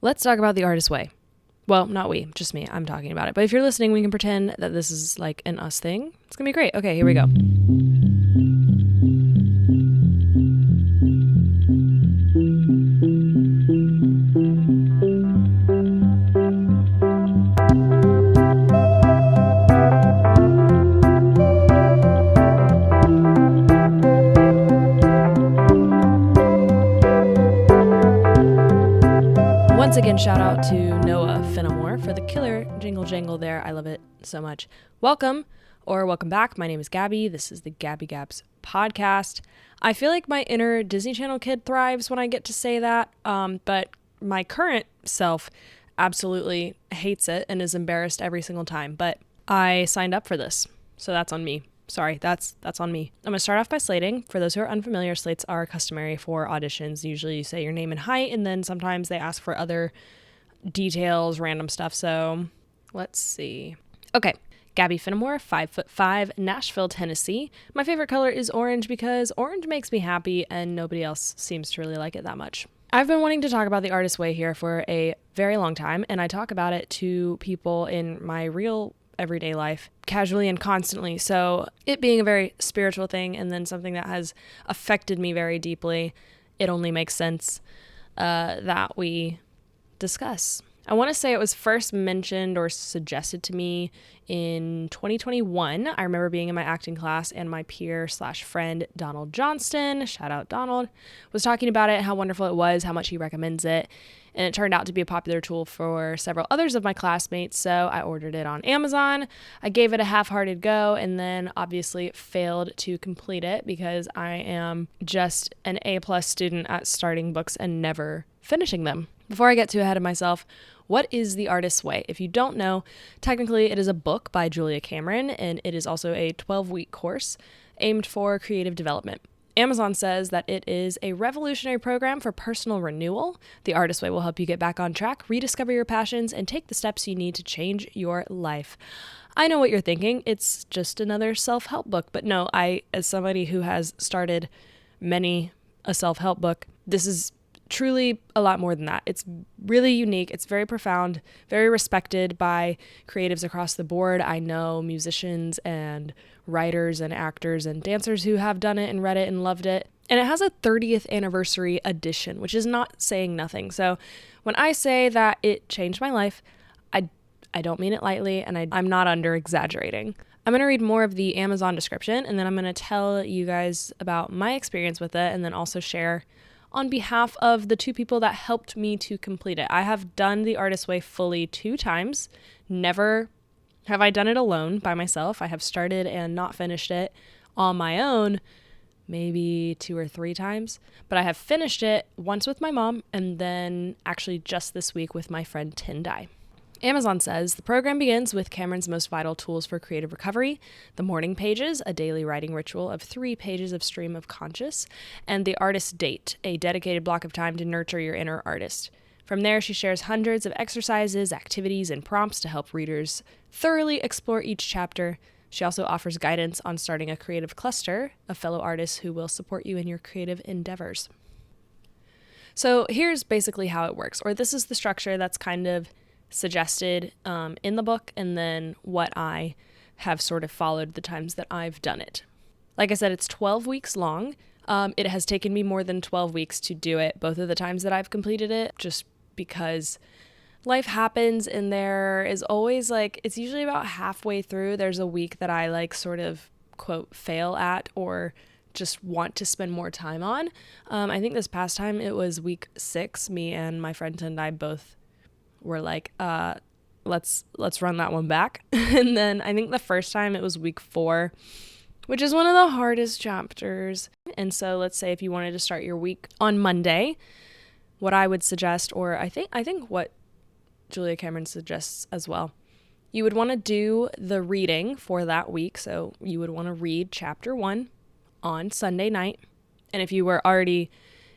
Let's talk about the artist way. Well, not we, just me. I'm talking about it. But if you're listening, we can pretend that this is like an us thing. It's going to be great. Okay, here we go. Once again, shout out to Noah Fenimore for the killer jingle jangle there. I love it so much. Welcome back. My name is Gabby. This is the Gabby Gabs podcast. I feel like my inner Disney Channel kid thrives when I get to say that, but my current self absolutely hates it and is embarrassed every single time. But I signed up for this, so that's on me. Sorry, that's on me. I'm going to start off by slating. For those who are unfamiliar, slates are customary for auditions. Usually you say your name and height, and then sometimes they ask for other details, random stuff. So let's see. Okay, Gabby Fenimore, 5'5", Nashville, Tennessee. My favorite color is orange because orange makes me happy and nobody else seems to really like it that much. I've been wanting to talk about the artist way here for a very long time, and I talk about it to people in my real everyday life casually and constantly. So it being a very spiritual thing and then something that has affected me very deeply, it only makes sense that we discuss. I want to say it was first mentioned or suggested to me in 2021. I remember being in my acting class and my peer/friend Donald Johnston, shout out Donald, was talking about it, how wonderful it was, how much he recommends it. And it turned out to be a popular tool for several others of my classmates, so I ordered it on Amazon. I gave it a half-hearted go and then obviously failed to complete it because I am just an A+ student at starting books and never finishing them. Before I get too ahead of myself, what is The Artist's Way? If you don't know, technically it is a book by Julia Cameron, and it is also a 12-week course aimed for creative development. Amazon says that it is a revolutionary program for personal renewal. The Artist's Way will help you get back on track, rediscover your passions, and take the steps you need to change your life. I know what you're thinking. It's just another self-help book. But no, as somebody who has started many a self-help book, this is truly a lot more than that. It's really unique. It's very profound, very respected by creatives across the board. I know musicians and writers and actors and dancers who have done it and read it and loved it. And it has a 30th anniversary edition, which is not saying nothing. So when I say that it changed my life, I don't mean it lightly, and I'm not under exaggerating. I'm going to read more of the Amazon description, and then I'm going to tell you guys about my experience with it, and then also share on behalf of the two people that helped me to complete it. I have done The Artist's Way fully 2 times. Never have I done it alone by myself. I have started and not finished it on my own maybe 2 or 3 times, but I have finished it once with my mom and then actually just this week with my friend Tendai. Amazon says the program begins with Cameron's most vital tools for creative recovery, the morning pages, a daily writing ritual of 3 pages of stream of conscious, and the artist date, a dedicated block of time to nurture your inner artist. From there, she shares hundreds of exercises, activities, and prompts to help readers thoroughly explore each chapter. She also offers guidance on starting a creative cluster of fellow artists who will support you in your creative endeavors. So here's basically how it works, or this is the structure that's kind of suggested in the book, and then what I have sort of followed the times that I've done it. Like I said, it's 12 weeks long. It has taken me more than 12 weeks to do it, both of the times that I've completed it, just because life happens and there is always it's usually about halfway through, there's a week that I sort of quote fail at or just want to spend more time on. I think this past time it was week 6, me and my friend Tendai both were let's run that one back. And then I think the first time it was week 4, which is one of the hardest chapters. And so let's say if you wanted to start your week on Monday, what I would suggest, or I think what Julia Cameron suggests as well, you would want to do the reading for that week. So you would want to read chapter 1 on Sunday night. And if you were already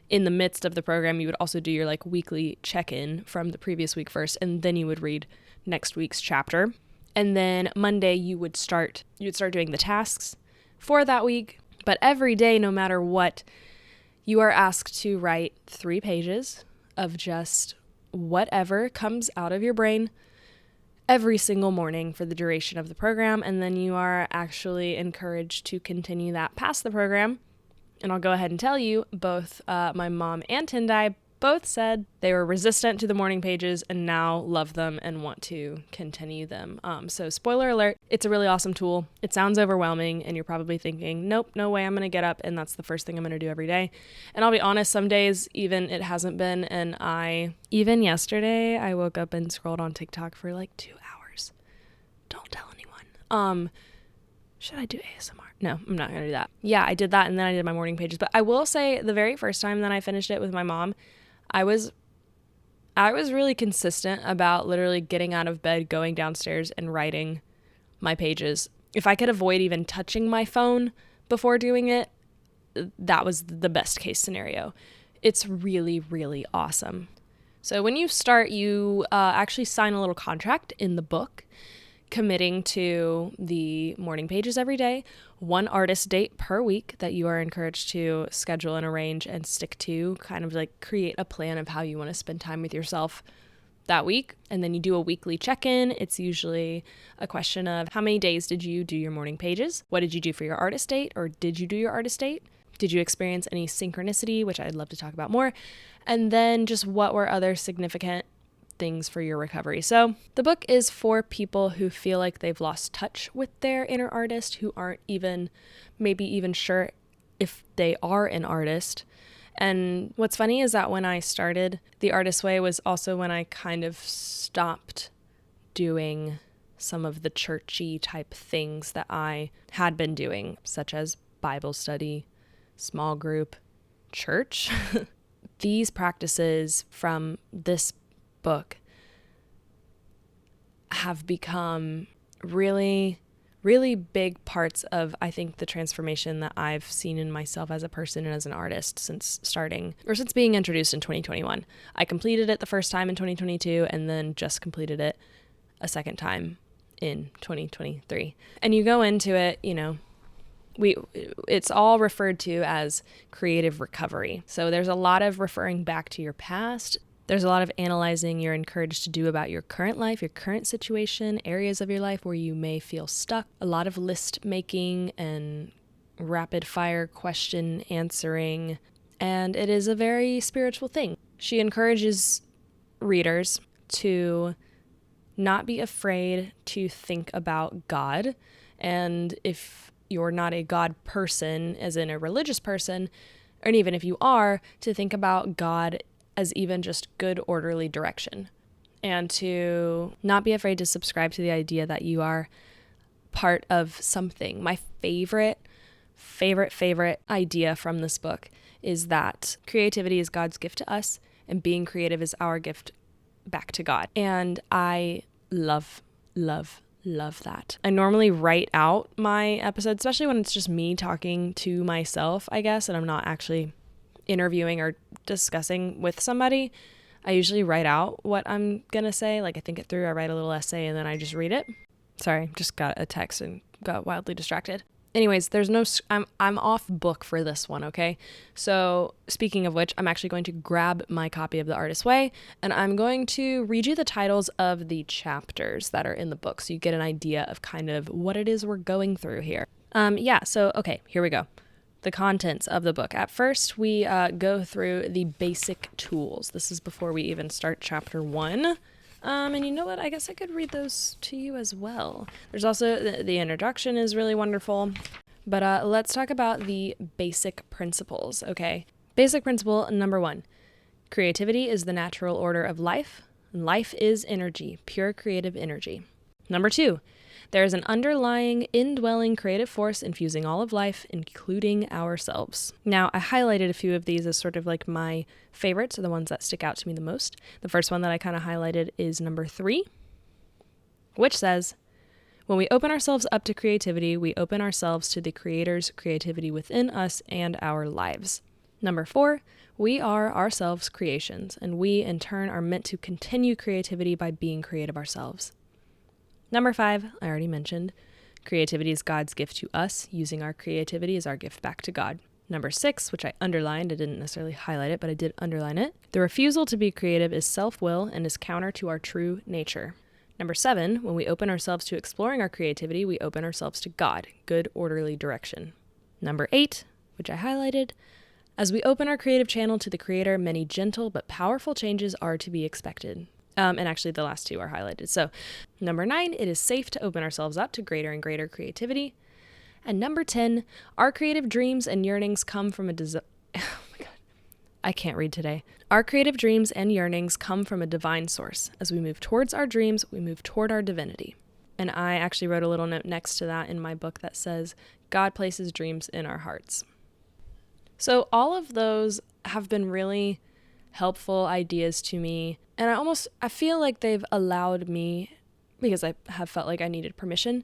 in the midst of the program, you would also do your weekly check-in from the previous week first, and then you would read next week's chapter. And then Monday you would start doing the tasks for that week. But every day, no matter what, you are asked to write 3 pages of just whatever comes out of your brain every single morning for the duration of the program, and then you are actually encouraged to continue that past the program. And I'll go ahead and tell you, both my mom and Tendai both said they were resistant to the morning pages and now love them and want to continue them. So spoiler alert, it's a really awesome tool. It sounds overwhelming and you're probably thinking, nope, no way I'm going to get up and that's the first thing I'm going to do every day. And I'll be honest, some days even it hasn't been. And even yesterday, I woke up and scrolled on TikTok for like 2 hours. Don't tell anyone. Should I do ASMR? No, I'm not going to do that. Yeah, I did that and then I did my morning pages. But I will say the very first time that I finished it with my mom, I was really consistent about literally getting out of bed, going downstairs and writing my pages. If I could avoid even touching my phone before doing it, that was the best case scenario. It's really, really awesome. So when you start, you actually sign a little contract in the book committing to the morning pages every day, one artist date per week that you are encouraged to schedule and arrange and stick to, kind of like create a plan of how you want to spend time with yourself that week. And then you do a weekly check-in. It's usually a question of how many days did you do your morning pages? What did you do for your artist date? Or did you do your artist date? Did you experience any synchronicity, which I'd love to talk about more? And then just what were other significant things for your recovery. So the book is for people who feel like they've lost touch with their inner artist, who aren't maybe even sure if they are an artist. And what's funny is that when I started The Artist Way was also when I kind of stopped doing some of the churchy type things that I had been doing, such as Bible study, small group, church. These practices from this book have become really, really big parts of, I think, the transformation that I've seen in myself as a person and as an artist since being introduced in 2021. I completed it the first time in 2022 and then just completed it a second time in 2023. And you go into it, it's all referred to as creative recovery. So there's a lot of referring back to your past. There's a lot of analyzing you're encouraged to do about your current life, your current situation, areas of your life where you may feel stuck. A lot of list making and rapid fire question answering. And it is a very spiritual thing. She encourages readers to not be afraid to think about God. And if you're not a God person, as in a religious person, and even if you are, to think about God as even just good, orderly direction, and to not be afraid to subscribe to the idea that you are part of something. My favorite idea from this book is that creativity is God's gift to us, and being creative is our gift back to God. And I love that. I normally write out my episodes, especially when it's just me talking to myself, I guess, and I'm not actually interviewing or discussing with somebody. I usually write out what I'm gonna say. Like I think it through, I write a little essay and then I just read it. Sorry, just got a text and got wildly distracted. Anyways, I'm off book for this one, okay? So speaking of which, I'm actually going to grab my copy of The Artist's Way and I'm going to read you the titles of the chapters that are in the book so you get an idea of kind of what it is we're going through here. Okay, here we go. The contents of the book. At first, we go through the basic tools. This is before we even start chapter 1. And you know what? I guess I could read those to you as well. There's also the introduction is really wonderful. But let's talk about the basic principles, okay? Basic principle number 1. Creativity is the natural order of life. Life is energy, pure creative energy. Number 2. There is an underlying, indwelling creative force infusing all of life, including ourselves. Now, I highlighted a few of these as sort of like my favorites, or the ones that stick out to me the most. The first one that I kind of highlighted is number 3, which says, when we open ourselves up to creativity, we open ourselves to the Creator's creativity within us and our lives. Number 4, we are ourselves creations, and we, in turn, are meant to continue creativity by being creative ourselves. Number 5, I already mentioned, creativity is God's gift to us. Using our creativity is our gift back to God. Number 6, which I underlined, I didn't necessarily highlight it, but I did underline it. The refusal to be creative is self-will and is counter to our true nature. Number 7, when we open ourselves to exploring our creativity, we open ourselves to God, good, orderly direction. Number 8, which I highlighted, as we open our creative channel to the Creator, many gentle but powerful changes are to be expected. And actually the last 2 are highlighted. So number 9, it is safe to open ourselves up to greater and greater creativity. And number 10, our creative dreams and yearnings come from a oh my God, I can't read today. Our creative dreams and yearnings come from a divine source. As we move towards our dreams, we move toward our divinity. And I actually wrote a little note next to that in my book that says, God places dreams in our hearts. So all of those have been really helpful ideas to me. And I feel like they've allowed me, because I have felt like I needed permission,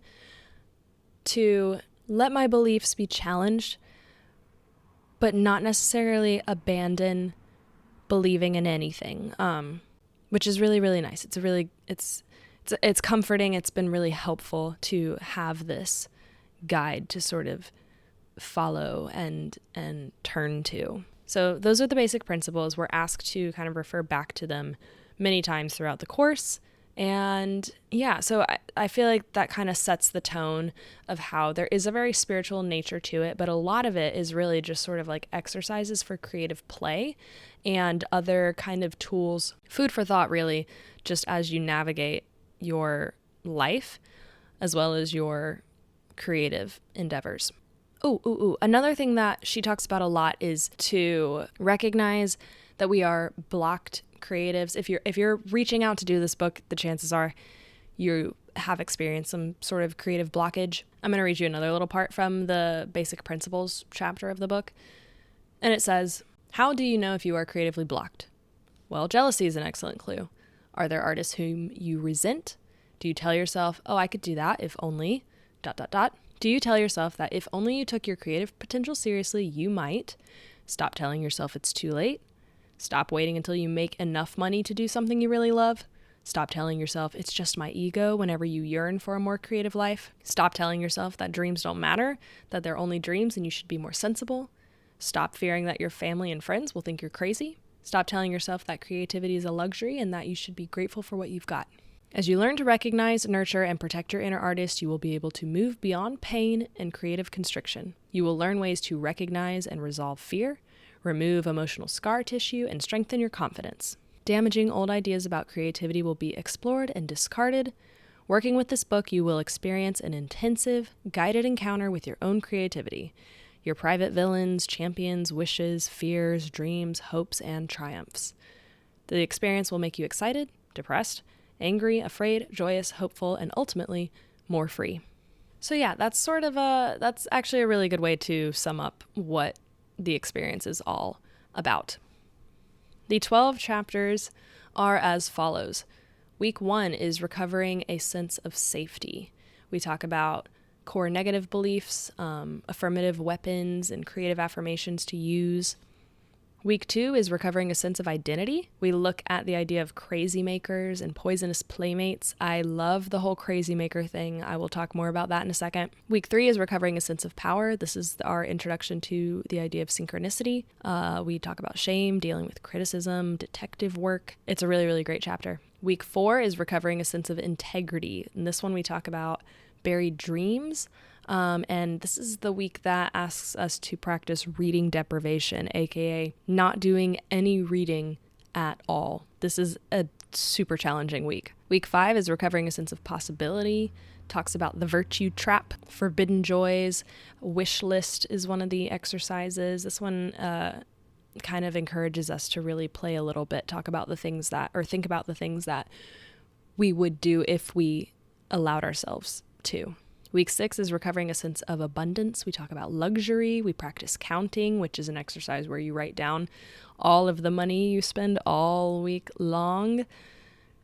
to let my beliefs be challenged, but not necessarily abandon believing in anything, which is really, really nice. It's comforting. It's been really helpful to have this guide to sort of follow and turn to. So those are the basic principles. We're asked to kind of refer back to them many times throughout the course. And yeah, so I feel like that kind of sets the tone of how there is a very spiritual nature to it, but a lot of it is really just sort of like exercises for creative play and other kind of tools, food for thought really, just as you navigate your life as well as your creative endeavors. Another thing that she talks about a lot is to recognize that we are blocked creatives. If you're reaching out to do this book, the chances are you have experienced some sort of creative blockage. I'm going to read you another little part from the basic principles chapter of the book. And it says, how do you know if you are creatively blocked? Well, jealousy is an excellent clue. Are there artists whom you resent? Do you tell yourself, oh, I could do that if only ... Do you tell yourself that if only you took your creative potential seriously, you might? Stop telling yourself it's too late. Stop waiting until you make enough money to do something you really love. Stop telling yourself it's just my ego whenever you yearn for a more creative life. Stop telling yourself that dreams don't matter, that they're only dreams and you should be more sensible. Stop fearing that your family and friends will think you're crazy. Stop telling yourself that creativity is a luxury and that you should be grateful for what you've got. As you learn to recognize, nurture, and protect your inner artist, you will be able to move beyond pain and creative constriction. You will learn ways to recognize and resolve fear, remove emotional scar tissue, and strengthen your confidence. Damaging old ideas about creativity will be explored and discarded. Working with this book, you will experience an intensive, guided encounter with your own creativity, your private villains, champions, wishes, fears, dreams, hopes, and triumphs. The experience will make you excited, depressed, angry, afraid, joyous, hopeful, and ultimately more free. So yeah, that's actually a really good way to sum up what the experience is all about. The 12 chapters are as follows. Week 1 is recovering a sense of safety. We talk about core negative beliefs, affirmative weapons, and creative affirmations to use. Week 2 is recovering a sense of identity. We look at the idea of crazy makers and poisonous playmates. I love the whole crazy maker thing. I will talk more about that in a second. Week 3 is recovering a sense of power. This is our introduction to the idea of synchronicity. We talk about shame, dealing with criticism, detective work. It's a really, really great chapter. Week 4 is recovering a sense of integrity. In this one, we talk about buried dreams. And this is the week that asks us to practice reading deprivation, aka not doing any reading at all. This is a super challenging week. Week 5 is recovering a sense of possibility, talks about the virtue trap, forbidden joys, wish list is one of the exercises. This one kind of encourages us to really play a little bit, think about the things that we would do if we allowed ourselves to. Week 6 is recovering a sense of abundance. We talk about luxury. We practice counting, which is an exercise where you write down all of the money you spend all week long.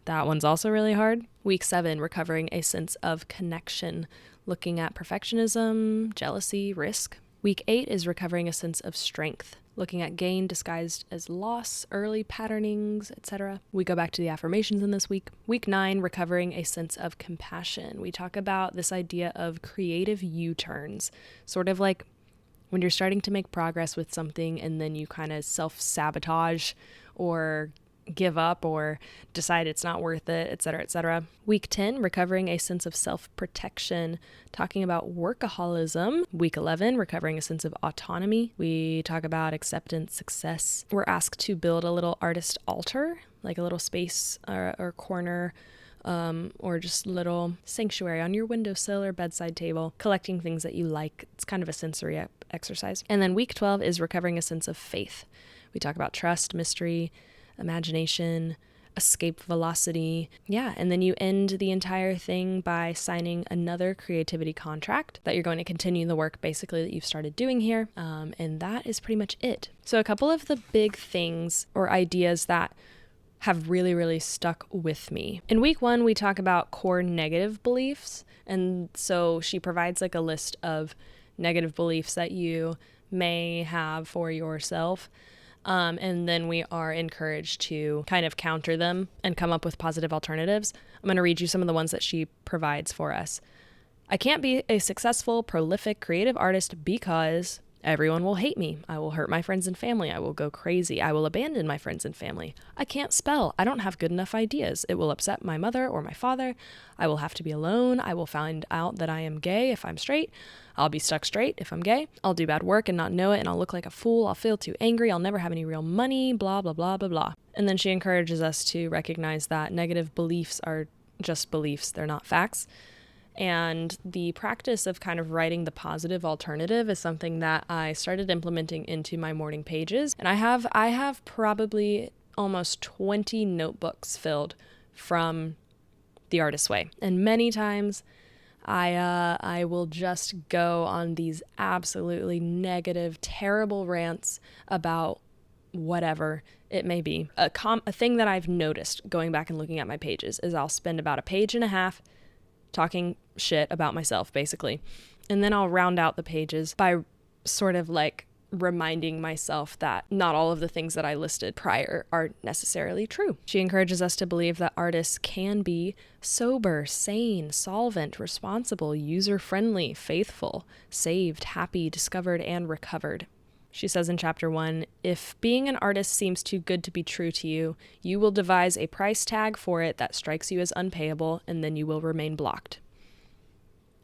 That one's also really hard. Week 7, recovering a sense of connection, looking at perfectionism, jealousy, risk. Week 8 is recovering a sense of strength, looking at gain disguised as loss, early patternings, etc. We go back to the affirmations in this week. Week 9, recovering a sense of compassion. We talk about this idea of creative U-turns, sort of like when you're starting to make progress with something and then you kind of self-sabotage or give up or decide it's not worth it, etc., etc. Week 10, recovering a sense of self-protection, talking about workaholism. Week 11, recovering a sense of autonomy. We talk about acceptance, success. We're asked to build a little artist altar, like a little space or corner, or just little sanctuary on your windowsill or bedside table, collecting things that you like. It's kind of a sensory exercise. And then week 12 is recovering a sense of faith. We talk about trust, mystery, imagination, escape velocity. Yeah, and then you end the entire thing by signing another creativity contract that you're going to continue the work basically that you've started doing here. And that is pretty much it. So a couple of the big things or ideas that have really, really stuck with me. In week 1, we talk about core negative beliefs. And so she provides like a list of negative beliefs that you may have for yourself. And then we are encouraged to kind of counter them and come up with positive alternatives. I'm going to read you some of the ones that she provides for us. I can't be a successful, prolific, creative artist because everyone will hate me. I will hurt my friends and family. I will go crazy. I will abandon my friends and family. I can't spell. I don't have good enough ideas. It will upset my mother or my father. I will have to be alone. I will find out that I am gay if I'm straight. I'll be stuck straight if I'm gay. I'll do bad work and not know it, and I'll look like a fool. I'll feel too angry. I'll never have any real money, blah, blah, blah, blah, blah. And then she encourages us to recognize that negative beliefs are just beliefs. They're not facts. And the practice of kind of writing the positive alternative is something that I started implementing into my morning pages. And I have probably almost 20 notebooks filled from The Artist's Way. And many times I will just go on these absolutely negative, terrible rants about whatever it may be. A thing that I've noticed going back and looking at my pages is I'll spend about a page and a half talking shit about myself, basically. And then I'll round out the pages by sort of like reminding myself that not all of the things that I listed prior are necessarily true. She encourages us to believe that artists can be sober, sane, solvent, responsible, user-friendly, faithful, saved, happy, discovered, and recovered. She says in chapter 1, if being an artist seems too good to be true to you, you will devise a price tag for it that strikes you as unpayable, and then you will remain blocked.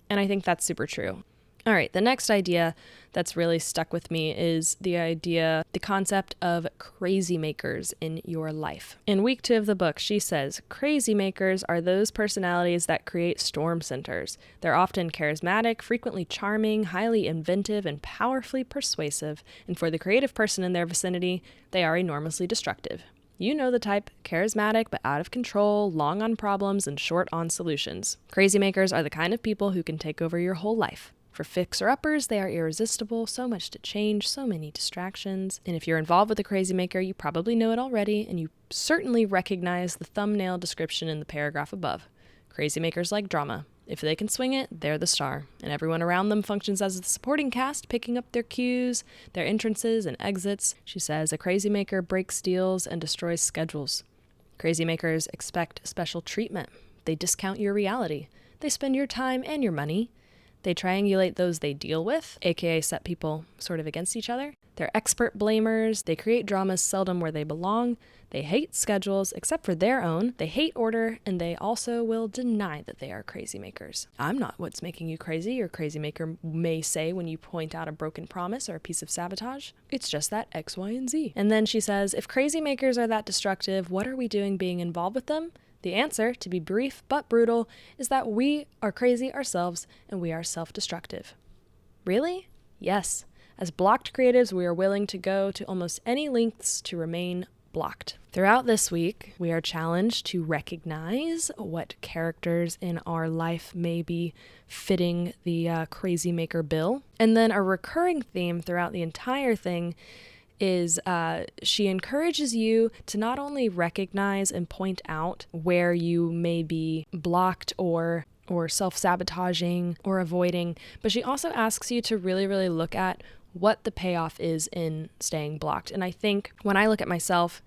And I think that's super true. All right, the next idea that's really stuck with me is the concept of crazy makers in your life. In week 2 of the book, she says, crazy makers are those personalities that create storm centers. They're often charismatic, frequently charming, highly inventive, and powerfully persuasive. And for the creative person in their vicinity, they are enormously destructive. You know the type, charismatic but out of control, long on problems and short on solutions. Crazy makers are the kind of people who can take over your whole life. For fixer-uppers, they are irresistible, so much to change, so many distractions. And if you're involved with a crazy maker, you probably know it already, and you certainly recognize the thumbnail description in the paragraph above. Crazy makers like drama. If they can swing it, they're the star, and everyone around them functions as the supporting cast, picking up their cues, their entrances and exits. She says, a crazy maker breaks deals and destroys schedules. Crazy makers expect special treatment. They discount your reality. They spend your time and your money. They triangulate those they deal with, aka set people sort of against each other. They're expert blamers. They create dramas seldom where they belong. They hate schedules except for their own. They hate order, and they also will deny that they are crazy makers. I'm not what's making you crazy, your crazy maker may say when you point out a broken promise or a piece of sabotage. It's just that X, Y, and Z. And then she says, if crazy makers are that destructive, what are we doing being involved with them? The answer, to be brief but brutal, is that we are crazy ourselves and we are self-destructive. Really? Yes. As blocked creatives, we are willing to go to almost any lengths to remain blocked. Throughout this week, we are challenged to recognize what characters in our life may be fitting the crazy maker bill. And then a recurring theme throughout the entire thing is she encourages you to not only recognize and point out where you may be blocked or self-sabotaging or avoiding, but she also asks you to really, really look at what the payoff is in staying blocked. And I think when I look at myself,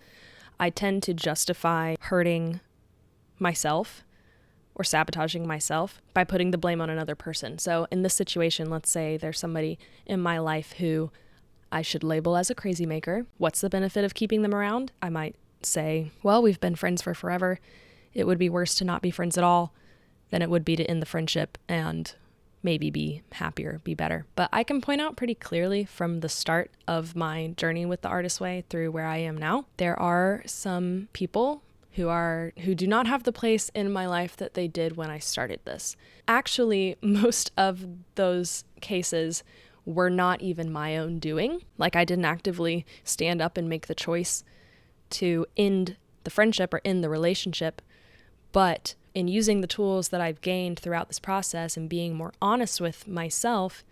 I tend to justify hurting myself or sabotaging myself by putting the blame on another person. So in this situation, let's say there's somebody in my life who I should label as a crazy maker. What's the benefit of keeping them around? I might say, well, we've been friends for forever. It would be worse to not be friends at all than it would be to end the friendship and maybe be happier, be better. But I can point out pretty clearly from the start of my journey with the Artist Way through where I am now, there are some people who do not have the place in my life that they did when I started this. Actually, most of those cases were not even my own doing. Like, I didn't actively stand up and make the choice to end the friendship or end the relationship, but in using the tools that I've gained throughout this process and being more honest with myself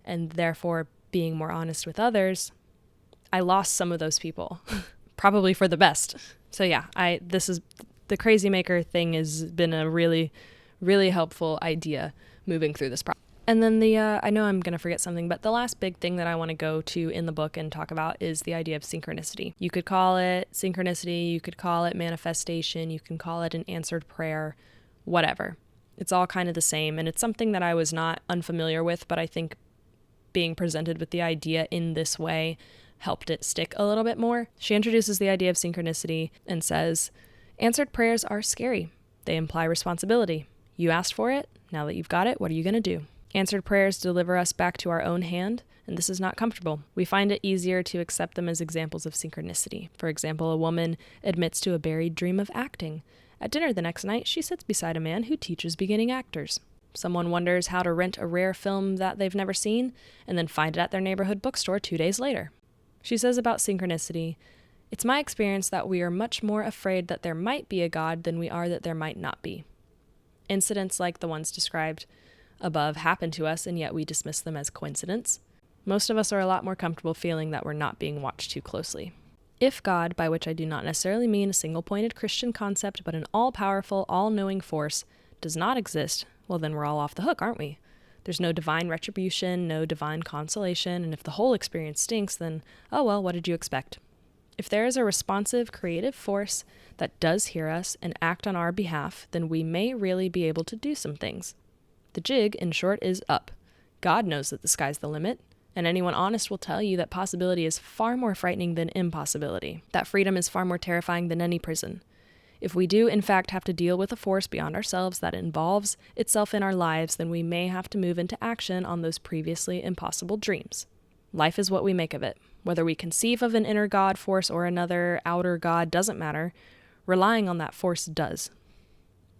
and therefore being more honest with others, I lost some of those people, probably for the best. So yeah, the crazy maker thing has been a really, really helpful idea moving through this process. And then I know I'm going to forget something, but the last big thing that I want to go to in the book and talk about is the idea of synchronicity. You could call it synchronicity, you could call it manifestation, you can call it an answered prayer, whatever. It's all kind of the same, and it's something that I was not unfamiliar with, but I think being presented with the idea in this way helped it stick a little bit more. She introduces the idea of synchronicity and says, answered prayers are scary. They imply responsibility. You asked for it. Now that you've got it, what are you going to do? Answered prayers deliver us back to our own hand, and this is not comfortable. We find it easier to accept them as examples of synchronicity. For example, a woman admits to a buried dream of acting. At dinner the next night, she sits beside a man who teaches beginning actors. Someone wonders how to rent a rare film that they've never seen, and then find it at their neighborhood bookstore 2 days later. She says about synchronicity, it's my experience that we are much more afraid that there might be a God than we are that there might not be. Incidents like the ones described above happen to us, and yet we dismiss them as coincidence. Most of us are a lot more comfortable feeling that we're not being watched too closely. If God, by which I do not necessarily mean a single-pointed Christian concept, but an all-powerful, all-knowing force, does not exist, well then we're all off the hook, aren't we? There's no divine retribution, no divine consolation, and if the whole experience stinks, then, oh well, what did you expect? If there is a responsive, creative force that does hear us and act on our behalf, then we may really be able to do some things. The jig, in short, is up. God knows that the sky's the limit, and anyone honest will tell you that possibility is far more frightening than impossibility, that freedom is far more terrifying than any prison. If we do, in fact, have to deal with a force beyond ourselves that involves itself in our lives, then we may have to move into action on those previously impossible dreams. Life is what we make of it. Whether we conceive of an inner God force or another outer God doesn't matter. Relying on that force does.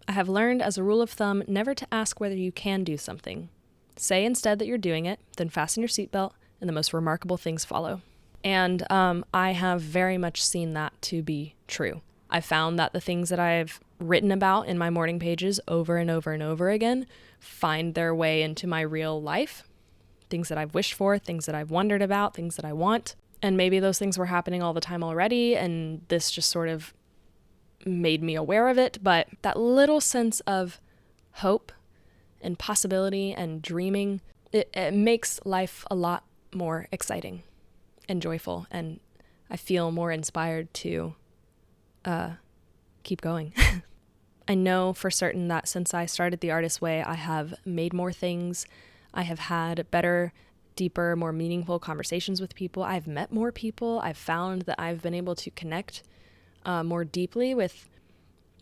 I have learned as a rule of thumb never to ask whether you can do something. Say instead that you're doing it, then fasten your seatbelt, and the most remarkable things follow. And I have very much seen that to be true. I found that the things that I've written about in my morning pages over and over and over again find their way into my real life. Things that I've wished for, things that I've wondered about, things that I want. And maybe those things were happening all the time already, and this just sort of made me aware of it. But that little sense of hope and possibility and dreaming, it makes life a lot more exciting and joyful, and I feel more inspired to keep going. I know for certain that since I started the Artist Way, I have made more things. I have had better, deeper, more meaningful conversations with people. I've met more people. I've found that I've been able to connect more deeply with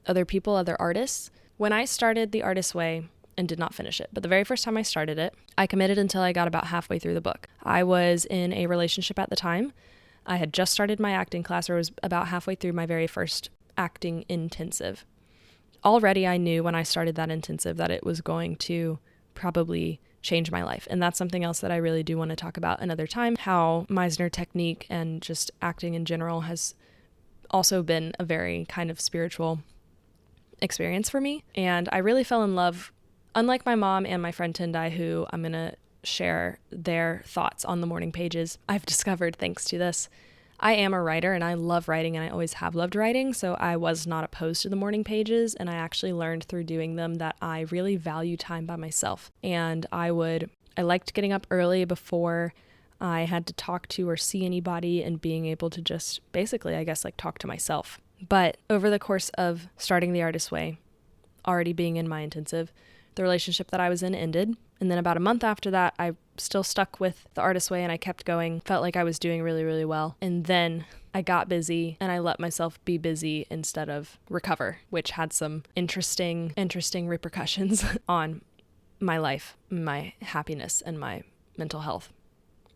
other people, other artists. When I started the Artist Way and did not finish it, but the very first time I started it, I committed until I got about halfway through the book. I was in a relationship at the time. I had just started my acting class, or was about halfway through my very first acting intensive. Already I knew when I started that intensive that it was going to probably change my life. And that's something else that I really do want to talk about another time, how Meisner technique and just acting in general has also been a very kind of spiritual experience for me. And I really fell in love, unlike my mom and my friend Tendai, who I'm going to share their thoughts on the morning pages, I've discovered thanks to this. I am a writer and I love writing, and I always have loved writing, so I was not opposed to the morning pages, and I actually learned through doing them that I really value time by myself. And I liked getting up early before I had to talk to or see anybody, and being able to just basically, I guess, like talk to myself. But over the course of starting the Artist Way, already being in my intensive, the relationship that I was in ended. And then about a month after that, I still stuck with the artist way and I kept going. Felt like I was doing really, really well. And then I got busy and I let myself be busy instead of recover, which had some interesting repercussions on my life, my happiness, and my mental health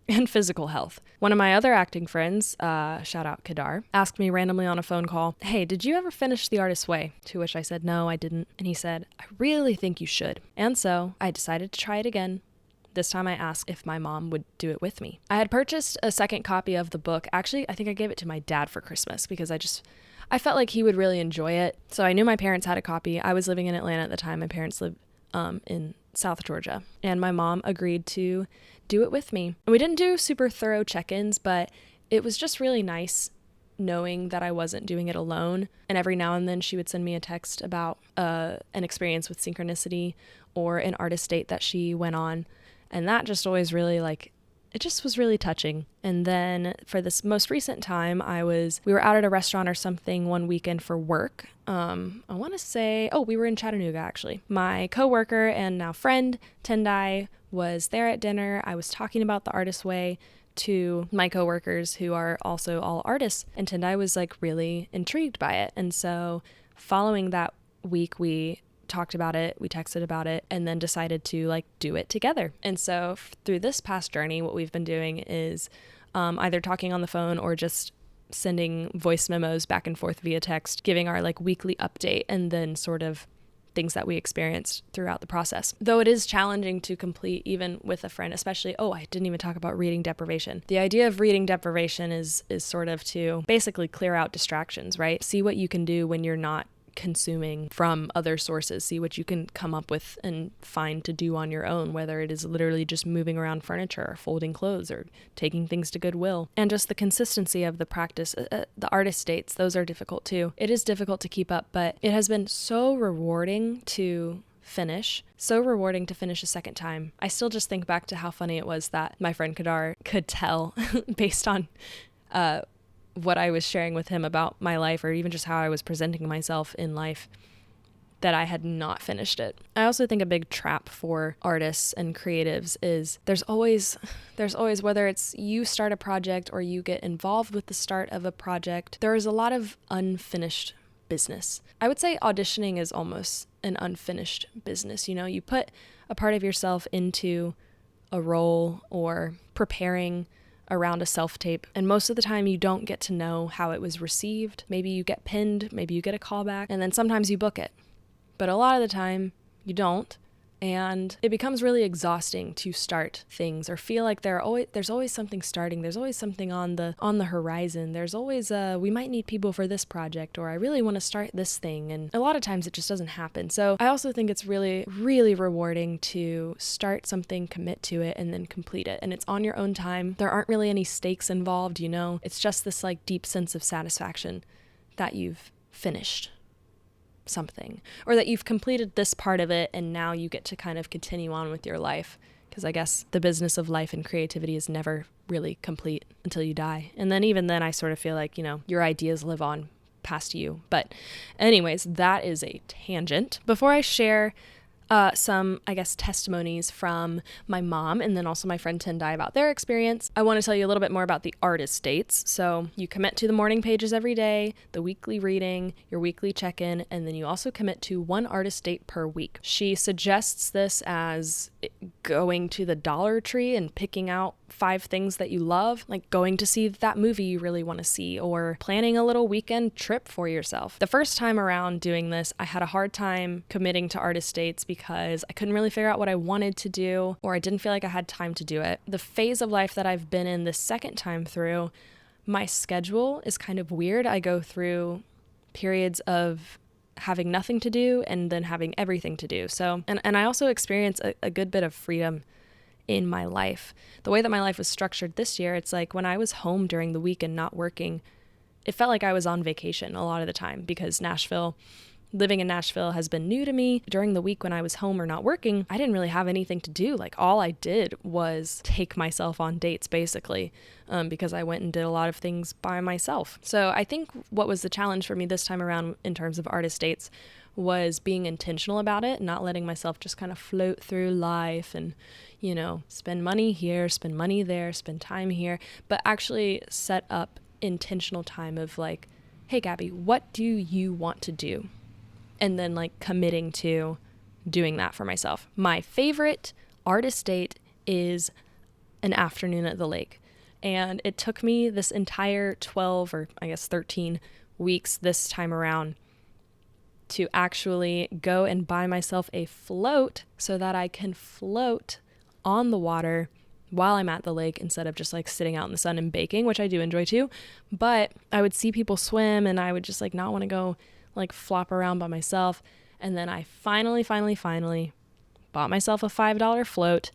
and physical health. One of my other acting friends, shout out Kadar, asked me randomly on a phone call, "Hey, did you ever finish The Artist's Way?" To which I said, "No, I didn't." And he said, "I really think you should." And so I decided to try it again. This time I asked if my mom would do it with me. I had purchased a second copy of the book. Actually, I think I gave it to my dad for Christmas because I felt like he would really enjoy it. So I knew my parents had a copy. I was living in Atlanta at the time. My parents lived in South Georgia. And my mom agreed to do it with me. And we didn't do super thorough check-ins, but it was just really nice knowing that I wasn't doing it alone. And every now and then she would send me a text about an experience with Synchronicity or an artist date that she went on. And that just always really it just was really touching. And then for this most recent time, we were out at a restaurant or something one weekend for work. I want to say, we were in Chattanooga actually. My coworker and now friend, Tendai, was there at dinner. I was talking about the Artist's Way to my coworkers who are also all artists. And Tendai was really intrigued by it. And so following that week, we talked about it, we texted about it, and then decided to do it together. And so through this past journey, what we've been doing is either talking on the phone or just sending voice memos back and forth via text, giving our weekly update and then sort of things that we experienced throughout the process. Though it is challenging to complete even with a friend, especially, I didn't even talk about reading deprivation. The idea of reading deprivation is sort of to basically clear out distractions, right? See what you can do when you're not consuming from other sources. See what you can come up with and find to do on your own, whether it is literally just moving around furniture or folding clothes or taking things to Goodwill. And just the consistency of the practice. The artist dates, those are difficult too. It is difficult to keep up, but it has been so rewarding to finish a second time. I still just think back to how funny it was that my friend Kadar could tell based on what I was sharing with him about my life, or even just how I was presenting myself in life, that I had not finished it. I also think a big trap for artists and creatives is there's always, whether it's you start a project or you get involved with the start of a project, there is a lot of unfinished business. I would say auditioning is almost an unfinished business. You put a part of yourself into a role or preparing around a self-tape, and most of the time you don't get to know how it was received. Maybe you get pinned, maybe you get a callback, and then sometimes you book it. But a lot of the time you don't, and it becomes really exhausting to start things or feel like there's always something starting, there's always something on the horizon, there's always we might need people for this project, or I really want to start this thing, and a lot of times it just doesn't happen. So I also think it's really, really rewarding to start something, commit to it, and then complete it, and it's on your own time. There aren't really any stakes involved, it's just this deep sense of satisfaction that you've finished something, or that you've completed this part of it and now you get to kind of continue on with your life, because I guess the business of life and creativity is never really complete until you die. And then even then I sort of feel like your ideas live on past you. But anyways, that is a tangent. Before I share some, testimonies from my mom and then also my friend Tendai about their experience, I want to tell you a little bit more about the artist dates. So you commit to the morning pages every day, the weekly reading, your weekly check-in, and then you also commit to one artist date per week. She suggests this as going to the Dollar Tree and picking out 5 things that you love, like going to see that movie you really want to see, or planning a little weekend trip for yourself. The first time around doing this, I had a hard time committing to artist dates because I couldn't really figure out what I wanted to do, or I didn't feel like I had time to do it. The phase of life that I've been in the second time through, my schedule is kind of weird. I go through periods of having nothing to do and then having everything to do. So, and I also experience a good bit of freedom in my life. The way that my life was structured this year, it's like when I was home during the week and not working, it felt like I was on vacation a lot of the time, because Nashville living in Nashville has been new to me. During the week when I was home or not working, I didn't really have anything to do. Like all I did was take myself on dates basically, because I went and did a lot of things by myself. So I think what was the challenge for me this time around in terms of artist dates was being intentional about it, not letting myself just kind of float through life and, you know, spend money here, spend money there, spend time here, but actually set up intentional time of like, hey, Gabby, what do you want to do? And then like committing to doing that for myself. My favorite artist date is an afternoon at the lake. And it took me this entire 12 or I guess 13 weeks this time around to actually go and buy myself a float so that I can float on the water while I'm at the lake instead of just like sitting out in the sun and baking, which I do enjoy too. But I would see people swim and I would just like not want to go like flop around by myself. And then I finally bought myself a $5 float,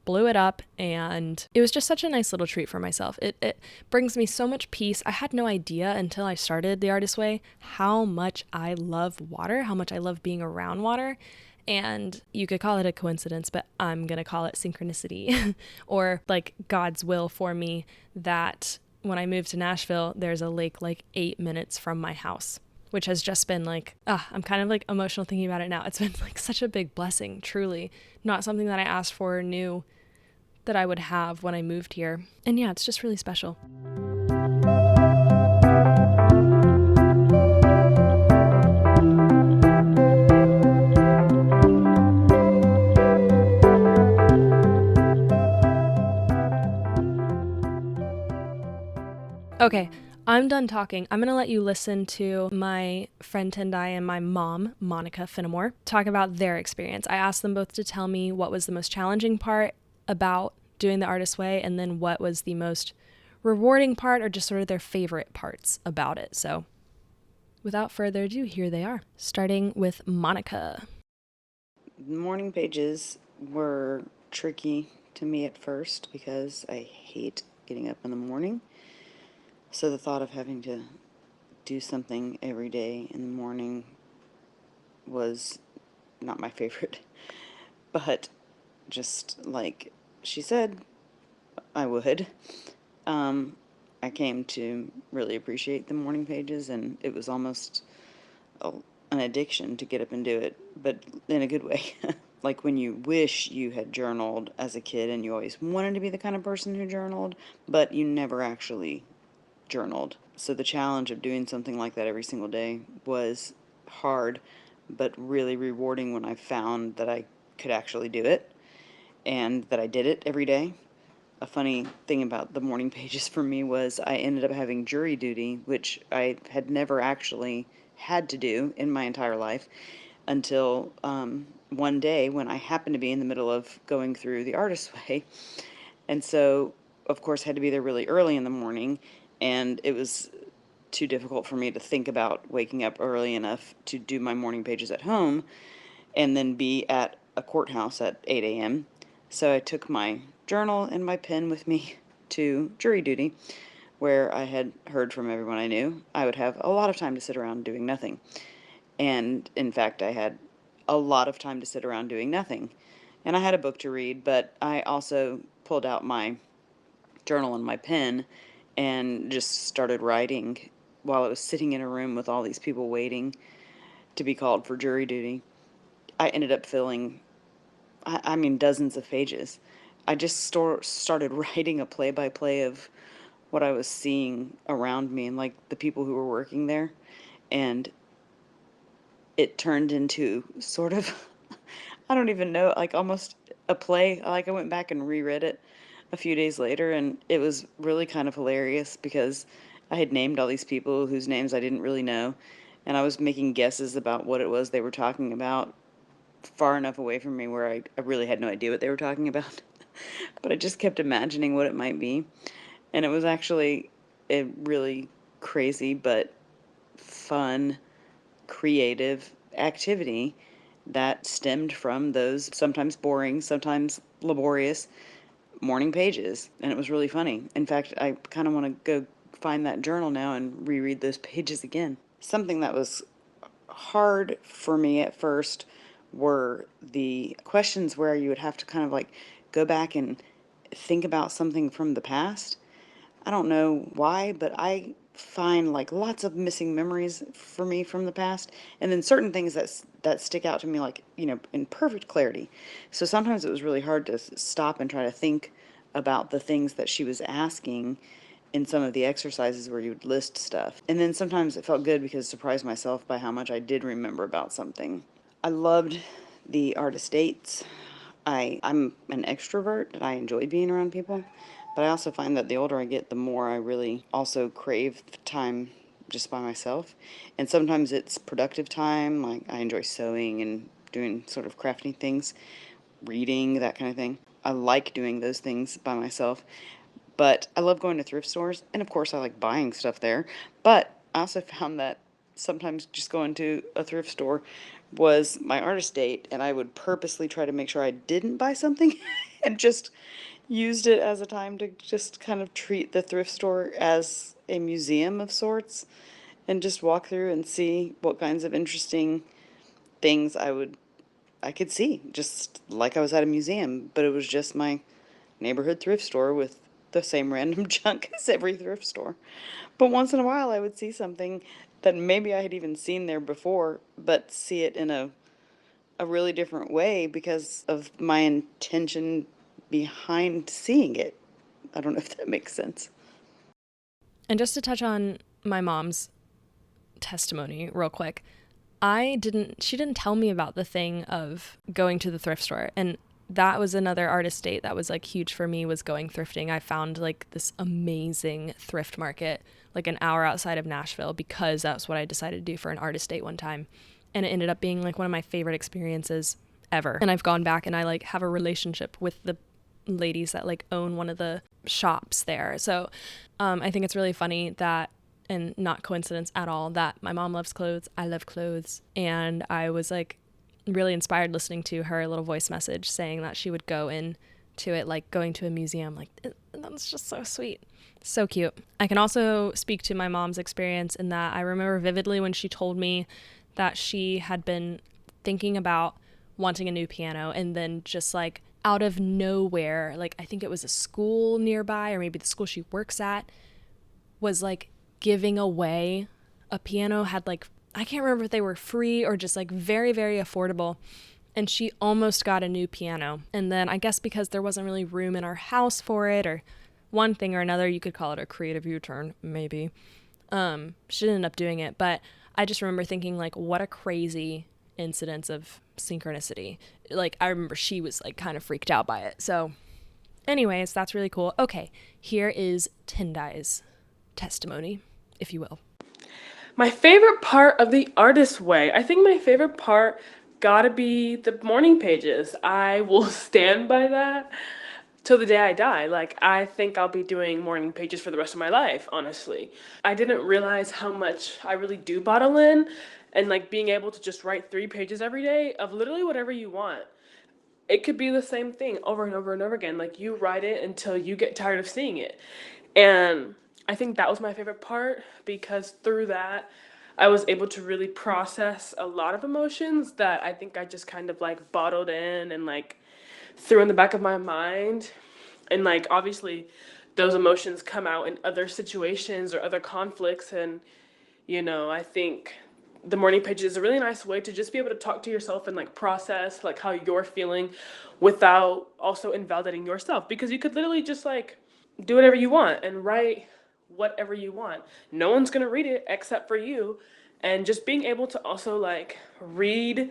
blew it up, and it was just such a nice little treat for myself. It brings me so much peace. I had no idea until I started The Artist Way how much I love water, how much I love being around water. And you could call it a coincidence, but I'm going to call it synchronicity or like God's will for me that when I moved to Nashville, there's a lake like 8 minutes from my house, which has just been like, I'm kind of like emotional thinking about it now. It's been like such a big blessing, truly. Not something that I asked for or knew that I would have when I moved here. And yeah, it's just really special. Okay, I'm done talking. I'm going to let you listen to my friend Tendai and my mom, Monica Fenimore, talk about their experience. I asked them both to tell me what was the most challenging part about doing the Artist Way and then what was the most rewarding part or just sort of their favorite parts about it. So without further ado, here they are, starting with Monica. Morning pages were tricky to me at first because I hate getting up in the morning. So the thought of having to do something every day in the morning was not my favorite. But just like she said I would, I came to really appreciate the morning pages, and it was almost an addiction to get up and do it, but in a good way. Like when you wish you had journaled as a kid and you always wanted to be the kind of person who journaled, but you never actually journaled. So the challenge of doing something like that every single day was hard, but really rewarding when I found that I could actually do it and that I did it every day. A funny thing about the morning pages for me was I ended up having jury duty, which I had never actually had to do in my entire life until one day when I happened to be in the middle of going through the Artist's Way. And so, of course, had to be there really early in the morning, and it was too difficult for me to think about waking up early enough to do my morning pages at home and then be at a courthouse at 8 a.m. So I took my journal and my pen with me to jury duty, where I had heard from everyone I knew I would have a lot of time to sit around doing nothing. And in fact, I had a lot of time to sit around doing nothing. And I had a book to read, but I also pulled out my journal and my pen and just started writing while I was sitting in a room with all these people waiting to be called for jury duty. I ended up filling, I mean, dozens of pages. I just started writing a play-by-play of what I was seeing around me and like the people who were working there. And it turned into sort of, I don't even know, like almost a play. Like I went back and reread it a few days later, and it was really kind of hilarious because I had named all these people whose names I didn't really know, and I was making guesses about what it was they were talking about far enough away from me where I really had no idea what they were talking about. But I just kept imagining what it might be. And it was actually a really crazy but fun, creative activity that stemmed from those sometimes boring, sometimes laborious morning pages. And it was really funny. In fact, I kind of want to go find that journal now and reread those pages again. Something that was hard for me at first were the questions where you would have to kind of like go back and think about something from the past. I don't know why, but I find like lots of missing memories for me from the past, and then certain things that stick out to me like, in perfect clarity. So sometimes it was really hard to stop and try to think about the things that she was asking in some of the exercises where you would list stuff. And then sometimes it felt good because I surprised myself by how much I did remember about something. I loved the artist dates. I'm an extrovert and I enjoy being around people, but I also find that the older I get, the more I really also crave time just by myself. And sometimes it's productive time, like I enjoy sewing and doing sort of crafting things, reading, that kind of thing. I like doing those things by myself. But I love going to thrift stores, and of course, I like buying stuff there. But I also found that sometimes just going to a thrift store was my artist date, and I would purposely try to make sure I didn't buy something and just used it as a time to just kind of treat the thrift store as a museum of sorts and just walk through and see what kinds of interesting things I could see, just like I was at a museum, but it was just my neighborhood thrift store with the same random junk as every thrift store. But once in a while, I would see something that maybe I had even seen there before, but see it in a really different way because of my intention behind seeing it. I don't know if that makes sense. And just to touch on my mom's testimony real quick, she didn't tell me about the thing of going to the thrift store. And that was another artist date that was like huge for me, was going thrifting. I found like this amazing thrift market like an hour outside of Nashville because that's what I decided to do for an artist date one time. And it ended up being like one of my favorite experiences ever. And I've gone back and I like have a relationship with the ladies that like own one of the shops there. So I think it's really funny that, and not coincidence at all, that my mom loves clothes, I love clothes, and I was like really inspired listening to her little voice message saying that she would go into it like going to a museum. Like, that's just so sweet. So cute. I can also speak to my mom's experience in that I remember vividly when she told me that she had been thinking about wanting a new piano, and then just like out of nowhere, like I think it was a school nearby or maybe the school she works at was like giving away a piano, had like, I can't remember if they were free or just like very, very affordable. And she almost got a new piano. And then I guess because there wasn't really room in our house for it, or one thing or another, you could call it a creative U-turn, maybe. She didn't end up doing it. But I just remember thinking like, what a crazy incidence of synchronicity. Like, I remember she was like kind of freaked out by it. So anyways, that's really cool. Okay, here is Tendai's testimony, if you will. My favorite part of the artist way. I think my favorite part gotta be the morning pages. I will stand by that till the day I die. Like, I think I'll be doing morning pages for the rest of my life, honestly. I didn't realize how much I really do bottle in, and like being able to just write 3 pages every day of literally whatever you want. It could be the same thing over and over and over again. Like, you write it until you get tired of seeing it. And I think that was my favorite part, because through that, I was able to really process a lot of emotions that I think I just kind of like bottled in and like threw in the back of my mind. And like, obviously, those emotions come out in other situations or other conflicts. And, I think the morning pages is a really nice way to just be able to talk to yourself and like process like how you're feeling without also invalidating yourself, because you could literally just like do whatever you want and write whatever you want. No one's going to read it except for you. And just being able to also like read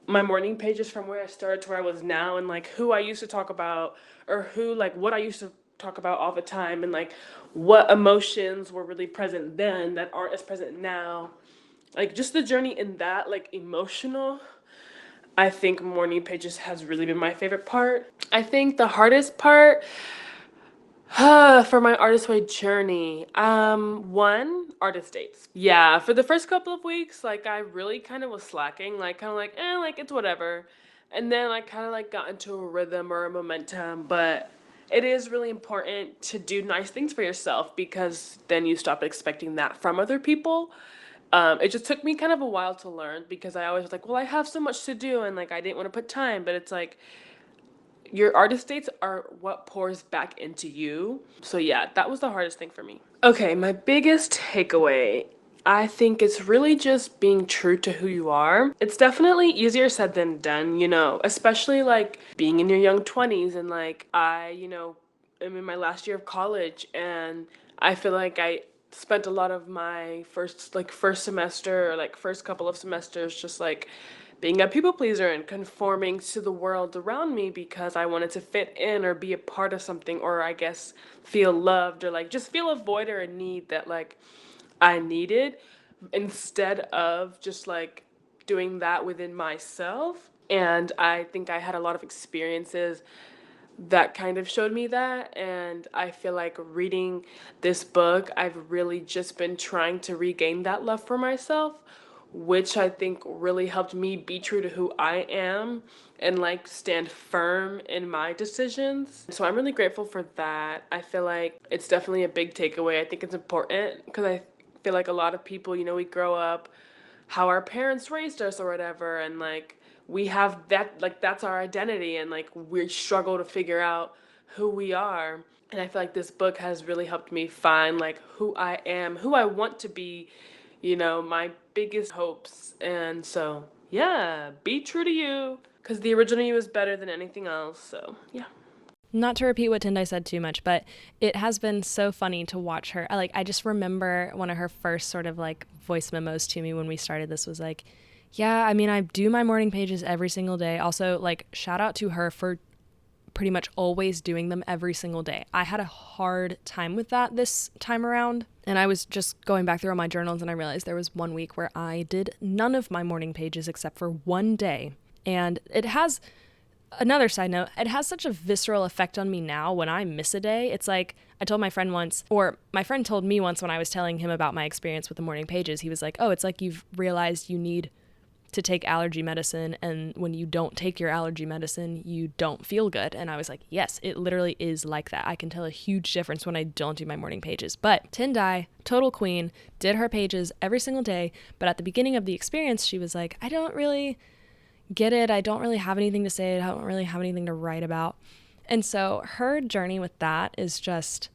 my morning pages from where I started to where I was now, and like who I used to talk about, or who like what I used to talk about all the time, and like what emotions were really present then that aren't as present now. Like, just the journey in that like emotional, I think morning pages has really been my favorite part. I think the hardest part for my artist way journey, one, artist dates. Yeah, for the first couple of weeks, like I really kind of was slacking, like kind of like, like it's whatever. And then I kind of like got into a rhythm or a momentum, but it is really important to do nice things for yourself, because then you stop expecting that from other people. It just took me kind of a while to learn because I always was like, well, I have so much to do and like I didn't want to put time, but it's like your artist dates are what pours back into you. So yeah, that was the hardest thing for me. Okay, my biggest takeaway, I think it's really just being true to who you are. It's definitely easier said than done, especially like being in your young 20s and like am in my last year of college and I feel like I spent a lot of my first semester or like first couple of semesters just like being a people pleaser and conforming to the world around me because I wanted to fit in or be a part of something or I guess feel loved or like just feel a void or a need that like I needed instead of just like doing that within myself. And I think I had a lot of experiences that kind of showed me that. And I feel like reading this book, I've really just been trying to regain that love for myself, which I think really helped me be true to who I am and like stand firm in my decisions. So I'm really grateful for that. I feel like it's definitely a big takeaway. I think it's important because I feel like a lot of people, we grow up how our parents raised us or whatever and like we have that like that's our identity and like we struggle to figure out who we are. And I feel like this book has really helped me find like who I am, who I want to be, my biggest hopes. And so, yeah, be true to you because the original you is better than anything else. So, yeah. Not to repeat what Tendai said too much, but it has been so funny to watch her. I just remember one of her first sort of like voice memos to me when we started this was like, yeah, I mean, I do my morning pages every single day. Also, like, shout out to her for pretty much always doing them every single day. I had a hard time with that this time around. And I was just going back through all my journals and I realized there was one week where I did none of my morning pages except for one day. And it has... Another side note, it has such a visceral effect on me now when I miss a day. It's like I told my friend once, or my friend told me once when I was telling him about my experience with the morning pages, he was like, oh, it's like you've realized you need to take allergy medicine. And when you don't take your allergy medicine, you don't feel good. And I was like, yes, it literally is like that. I can tell a huge difference when I don't do my morning pages. But Tendai, total queen, did her pages every single day. But at the beginning of the experience, she was like, I don't really get it. I don't really have anything to say. I don't really have anything to write about. And so her journey with that is just,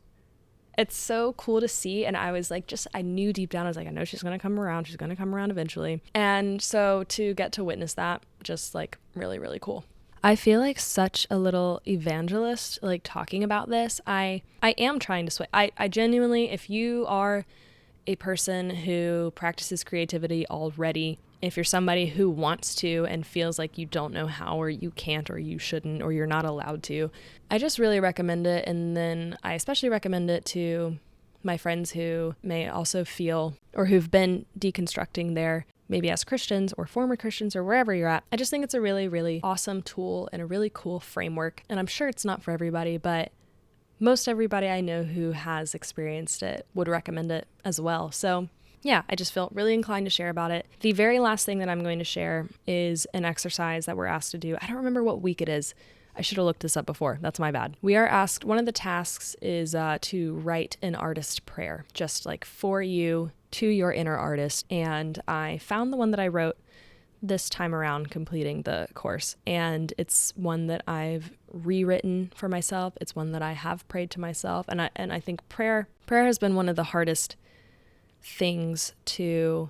it's so cool to see. And I was like, I knew deep down, I was like, I know she's going to come around. She's going to come around eventually. And so to get to witness that, just like really, really cool. I feel like such a little evangelist, like talking about this. I am trying to sway. I genuinely, if you are a person who practices creativity already, if you're somebody who wants to and feels like you don't know how or you can't or you shouldn't or you're not allowed to, I just really recommend it. And then I especially recommend it to my friends who may also feel or who've been deconstructing their maybe as Christians or former Christians or wherever you're at. I just think it's a really, really awesome tool and a really cool framework. And I'm sure it's not for everybody, but most everybody I know who has experienced it would recommend it as well. So yeah, I just felt really inclined to share about it. The very last thing that I'm going to share is an exercise that we're asked to do. I don't remember what week it is. I should have looked this up before. That's my bad. We are asked, one of the tasks is to write an artist prayer, just like for you, to your inner artist. And I found the one that I wrote this time around completing the course. And it's one that I've rewritten for myself. It's one that I have prayed to myself. And I think prayer has been one of the hardest things to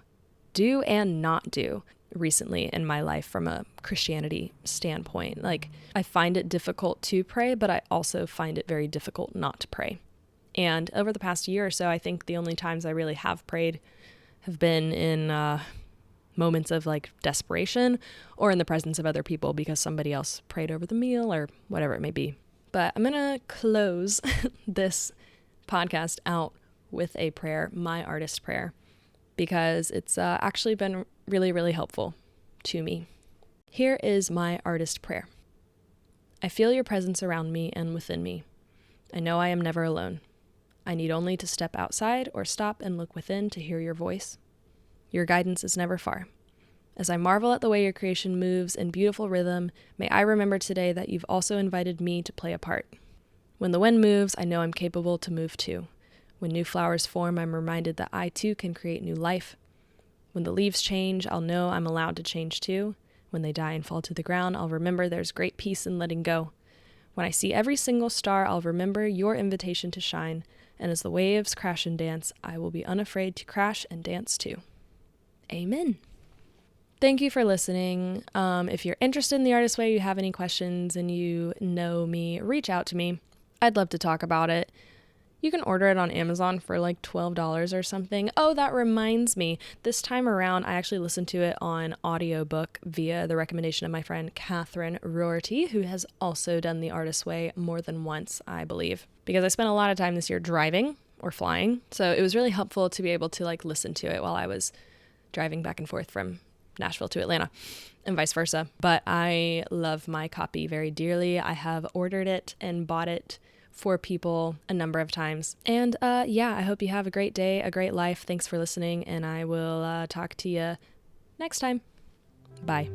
do and not do recently in my life from a Christianity standpoint. Like, I find it difficult to pray, but I also find it very difficult not to pray. And over the past year or so, I think the only times I really have prayed have been in moments of like desperation or in the presence of other people because somebody else prayed over the meal or whatever it may be. But I'm going to close this podcast out with a prayer, my artist prayer, because it's actually been really, really helpful to me. Here is my artist prayer. I feel your presence around me and within me. I know I am never alone. I need only to step outside or stop and look within to hear your voice. Your guidance is never far. As I marvel at the way your creation moves in beautiful rhythm, may I remember today that you've also invited me to play a part. When the wind moves, I know I'm capable to move too. When new flowers form, I'm reminded that I too can create new life. When the leaves change, I'll know I'm allowed to change too. When they die and fall to the ground, I'll remember there's great peace in letting go. When I see every single star, I'll remember your invitation to shine. And as the waves crash and dance, I will be unafraid to crash and dance too. Amen. Thank you for listening. If you're interested in the Artist Way, you have any questions and you know me, reach out to me. I'd love to talk about it. You can order it on Amazon for like $12 or something. Oh, that reminds me. This time around, I actually listened to it on audiobook via the recommendation of my friend Catherine Roerty, who has also done The Artist Way more than once, I believe. Because I spent a lot of time this year driving or flying. So it was really helpful to be able to like listen to it while I was driving back and forth from Nashville to Atlanta and vice versa. But I love my copy very dearly. I have ordered it and bought it for people a number of times. And I hope you have a great day, a great life. Thanks for listening, and I will talk to you next time. Bye.